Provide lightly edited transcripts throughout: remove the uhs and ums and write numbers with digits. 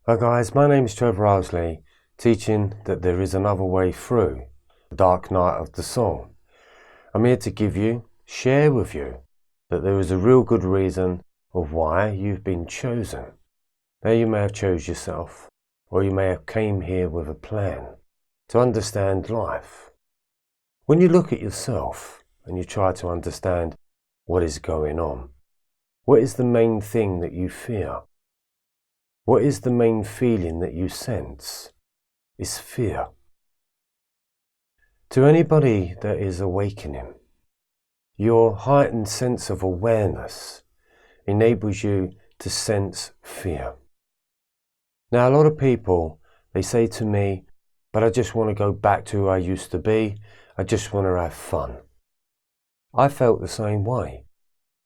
Hi guys, my name is Trevorilesley, teaching that there is another way through the dark night of the soul. I'm here to share with you that there is a real good reason of why you've been chosen. Now you may have chose yourself, or you may have came here with a plan to understand life. When you look at yourself and you try to understand what is going on, what is the main thing that you fear? What is the main feeling that you sense? Is fear. To anybody that is awakening, your heightened sense of awareness enables you to sense fear. Now, a lot of people, they say to me, but I just want to go back to who I used to be. I just want to have fun. I felt the same way.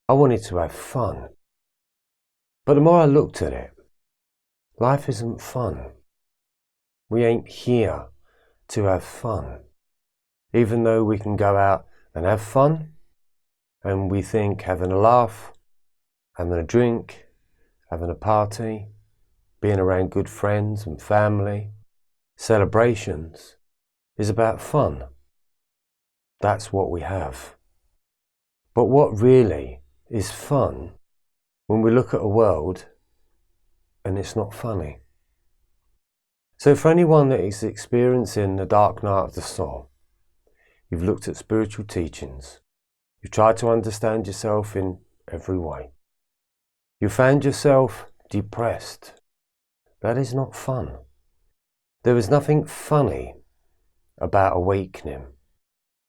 I wanted to have fun. But the more I looked at it, life isn't fun. We ain't here to have fun. Even though we can go out and have fun, and we think having a laugh, having a drink, having a party, being around good friends and family, celebrations, is about fun. That's what we have. But what really is fun when we look at a world and it's not funny? So for anyone that is experiencing the dark night of the soul, you've looked at spiritual teachings, you've tried to understand yourself in every way, you found yourself depressed. That is not fun. There is nothing funny about awakening.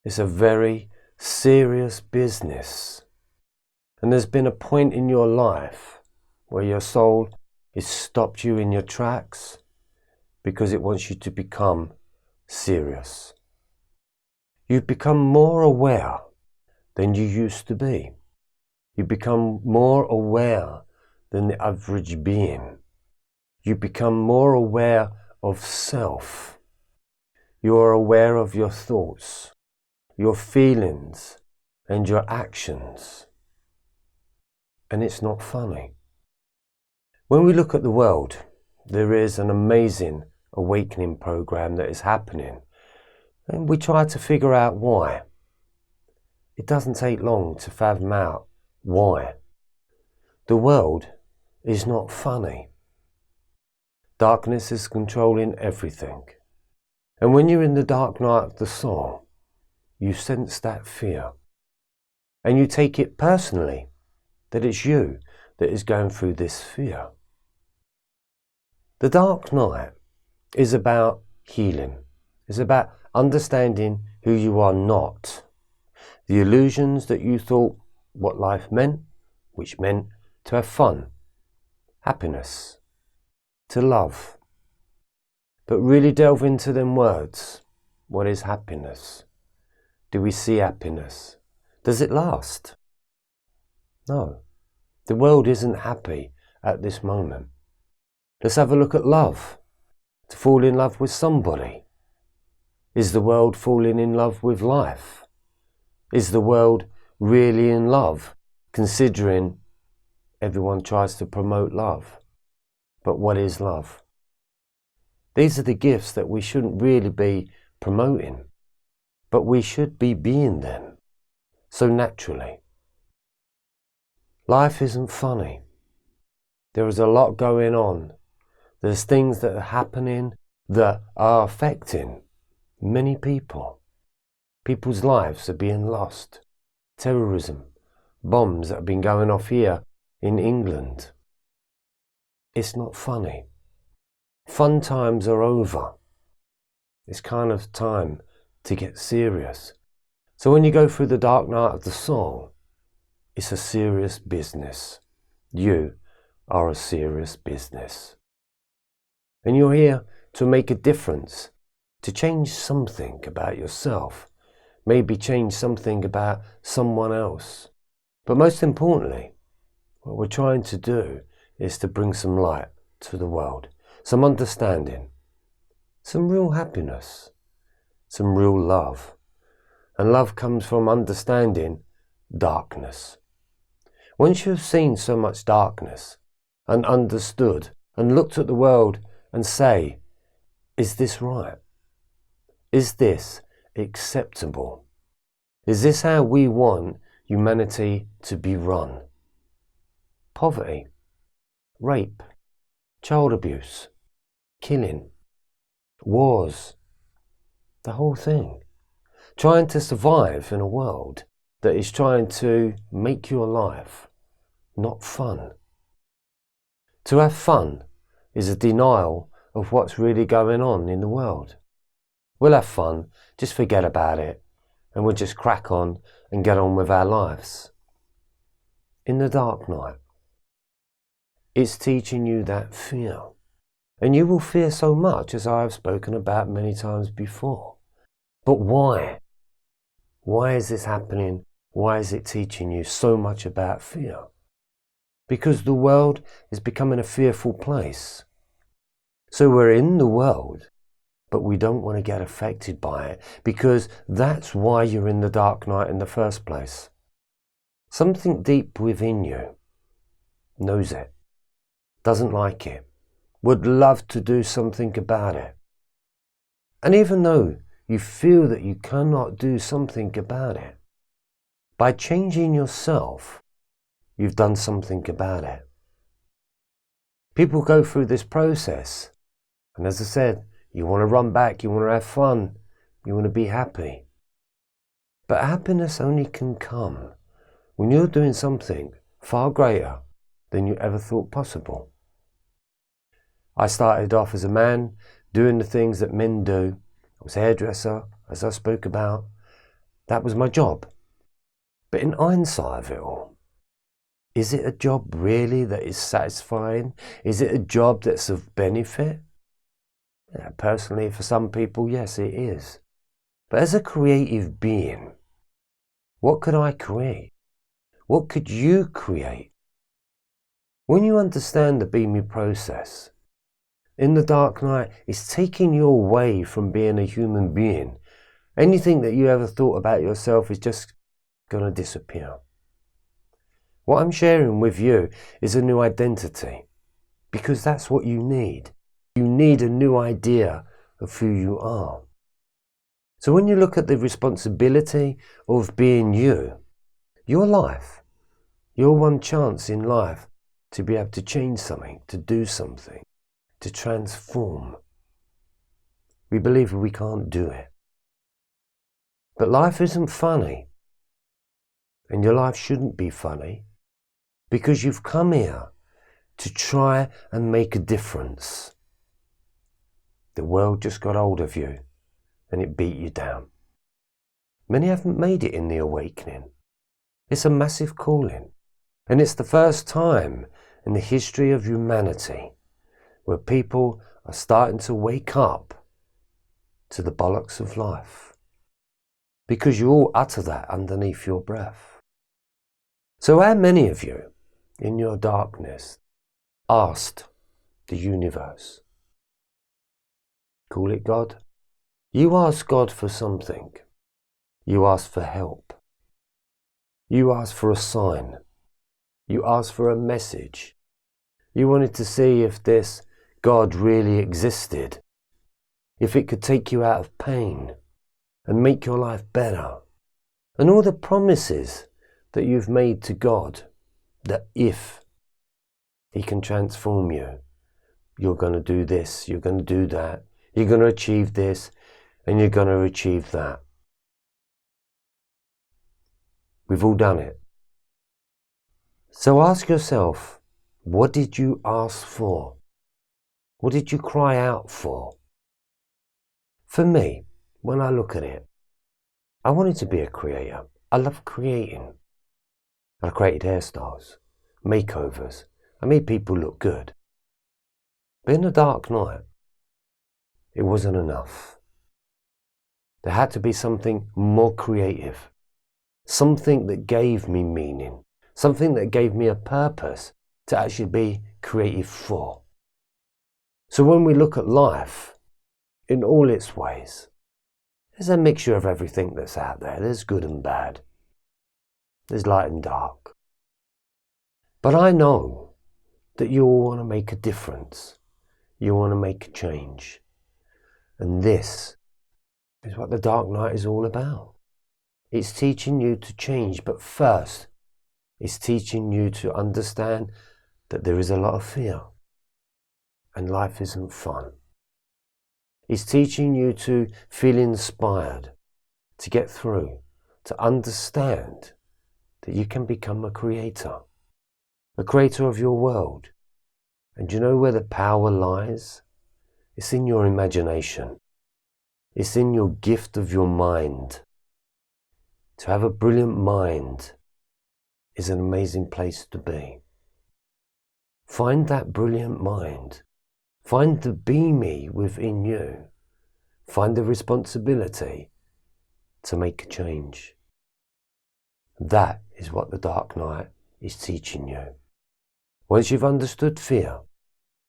It's a very serious business. And there's been a point in your life where your soul has stopped you in your tracks because it wants you to become serious. You've become more aware than you used to be. You become more aware than the average being. You become more aware of self. You are aware of your thoughts, your feelings, and your actions. And it's not funny. When we look at the world, there is an amazing awakening program that is happening. And we try to figure out why. It doesn't take long to fathom out why. The world is not funny. Darkness is controlling everything. And when you're in the dark night of the soul, you sense that fear. And you take it personally that it's you that is going through this fear. The dark night is about healing. It's about understanding who you are not. The illusions that you thought what life meant, which meant to have fun, happiness, to love. But really delve into them words. What is happiness? Do we see happiness? Does it last? No. The world isn't happy at this moment. Let's have a look at love. To fall in love with somebody. Is the world falling in love with life? Is the world really in love, considering everyone tries to promote love? But what is love? These are the gifts that we shouldn't really be promoting, but we should be being them, so naturally. Life isn't funny. There is a lot going on. There's things that are happening that are affecting many people. People's lives are being lost. Terrorism, bombs that have been going off here in England. It's not funny. Fun times are over. It's kind of time to get serious. So when you go through the dark night of the soul, it's a serious business. You are a serious business. And you're here to make a difference, to change something about yourself, maybe change something about someone else. But most importantly, what we're trying to do is to bring some light to the world, some understanding, some real happiness, some real love. And love comes from understanding darkness. Once you've seen so much darkness and understood and looked at the world and say, is this right? Is this acceptable? Is this how we want humanity to be run? Poverty, rape, child abuse, killing, wars, the whole thing. Trying to survive in a world that is trying to make your life not fun. To have fun is a denial of what's really going on in the world. We'll have fun, just forget about it, and we'll just crack on and get on with our lives. In the dark night, it's teaching you that fear. And you will fear so much, as I have spoken about many times before. But why? Why is this happening? Why is it teaching you so much about fear? Because the world is becoming a fearful place. So we're in the world, but we don't want to get affected by it, because that's why you're in the dark night in the first place. Something deep within you knows it, doesn't like it, would love to do something about it. And even though you feel that you cannot do something about it, by changing yourself, you've done something about it. People go through this process, and as I said, you want to run back, you want to have fun, you want to be happy. But happiness only can come when you're doing something far greater than you ever thought possible. I started off as a man doing the things that men do. I was a hairdresser, as I spoke about. That was my job. But in hindsight of it all, is it a job really that is satisfying? Is it a job that's of benefit? Yeah, personally, for some people, yes, it is. But as a creative being, what could I create? What could you create? When you understand the Be Me process, in the dark night, it's taking you away from being a human being. Anything that you ever thought about yourself is just going to disappear. What I'm sharing with you is a new identity, because that's what you need. You need a new idea of who you are. So when you look at the responsibility of being you, your life, your one chance in life to be able to change something, to do something, to transform. We believe we can't do it. But life isn't funny. And your life shouldn't be funny, because you've come here to try and make a difference. The world just got hold of you and it beat you down. Many haven't made it in the awakening. It's a massive calling, and it's the first time in the history of humanity where people are starting to wake up to the bollocks of life, because you all utter that underneath your breath. So how many of you in your darkness asked the universe, call it God? You asked God for something. You asked for help. You asked for a sign. You asked for a message. You wanted to see if this God really existed, if it could take you out of pain and make your life better. And all the promises that you've made to God, that if He can transform you, you're going to do this, you're going to do that, you're going to achieve this, and you're going to achieve that. We've all done it. So ask yourself, what did you ask for? What did you cry out for? For me, when I look at it, I wanted to be a creator. I love creating. I created hairstyles, makeovers. I made people look good. But in the dark night, it wasn't enough. There had to be something more creative, something that gave me meaning, something that gave me a purpose to actually be creative for. So when we look at life in all its ways, there's a mixture of everything that's out there. There's good and bad. There's light and dark. But I know that you all want to make a difference. You want to make a change. And this is what the dark night is all about. It's teaching you to change, but first, it's teaching you to understand that there is a lot of fear and life isn't fun. It's teaching you to feel inspired, to get through, to understand that you can become a creator of your world. And do you know where the power lies? It's in your imagination. It's in your gift of your mind. To have a brilliant mind is an amazing place to be. Find that brilliant mind. Find the be me within you. Find the responsibility to make a change. That is what the dark night is teaching you. Once you've understood fear,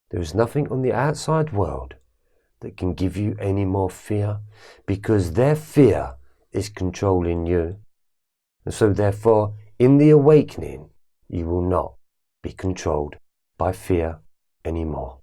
there is nothing on the outside world that can give you any more fear, because their fear is controlling you. And so therefore, in the awakening, you will not be controlled by fear anymore.